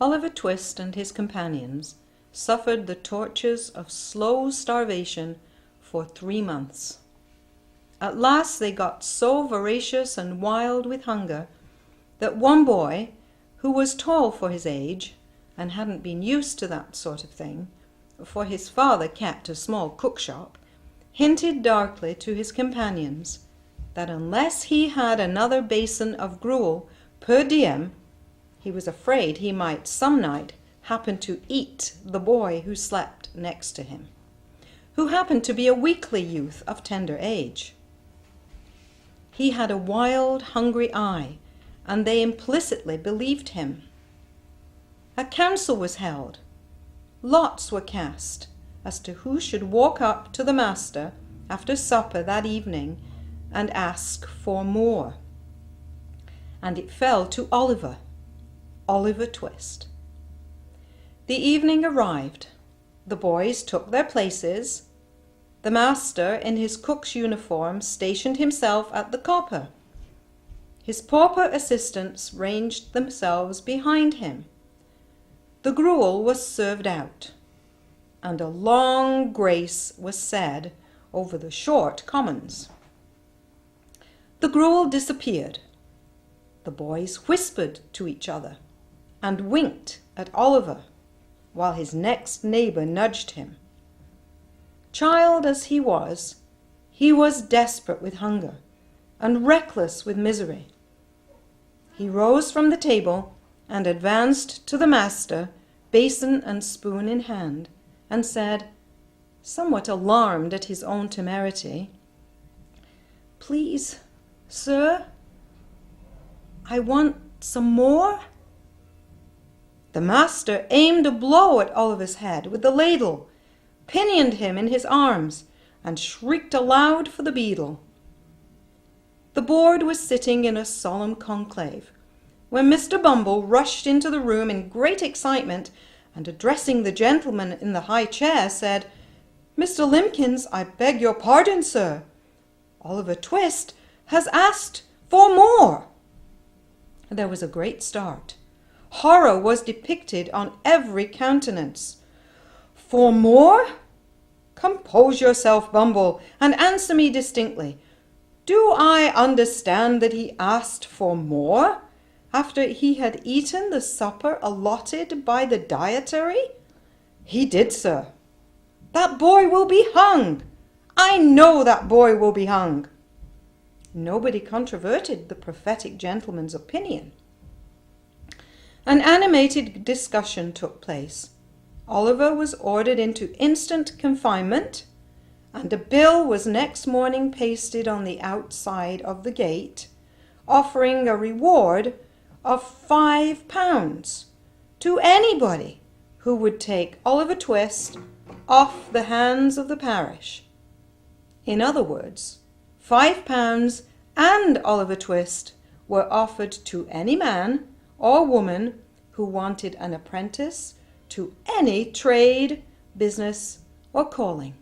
Oliver Twist and his companions suffered the tortures of slow starvation for 3 months. At last they got so voracious and wild with hunger that one boy, who was tall for his age and hadn't been used to that sort of thing, for his father kept a small cookshop, hinted darkly to his companions that unless he had another basin of gruel per diem, he was afraid he might some night happen to eat the boy who slept next to him, who happened to be a weakly youth of tender age. He had a wild, hungry eye, and they implicitly believed him. A council was held. Lots were cast as to who should walk up to the master after supper that evening and ask for more. And it fell to Oliver Twist. The evening arrived. The boys took their places. The master, in his cook's uniform, stationed himself at the copper. His pauper assistants ranged themselves behind him. The gruel was served out, and a long grace was said over the short commons. The gruel disappeared. The boys whispered to each other and winked at Oliver, while his next neighbor nudged him. Child as he was desperate with hunger and reckless with misery. He rose from the table and advanced to the master, basin and spoon in hand, and said, somewhat alarmed at his own temerity, "Please, sir, I want some more." The master aimed a blow at Oliver's head with the ladle, pinioned him in his arms, and shrieked aloud for the beadle. The board was sitting in a solemn conclave, when Mr. Bumble rushed into the room in great excitement, and addressing the gentleman in the high chair, said, "Mr. Limbkins, I beg your pardon, sir. Oliver Twist has asked for more." There was a great start. Horror was depicted on every countenance. "For more? Compose yourself, Bumble, and answer me distinctly. Do I understand that he asked for more after he had eaten the supper allotted by the dietary?" "He did, sir." "That boy will be hung. I know that boy will be hung." Nobody controverted the prophetic gentleman's opinion. An animated discussion took place. Oliver was ordered into instant confinement, and a bill was next morning pasted on the outside of the gate, offering a reward of £5 to anybody who would take Oliver Twist off the hands of the parish. In other words, £5 and Oliver Twist were offered to any man or woman who wanted an apprentice to any trade, business, or calling.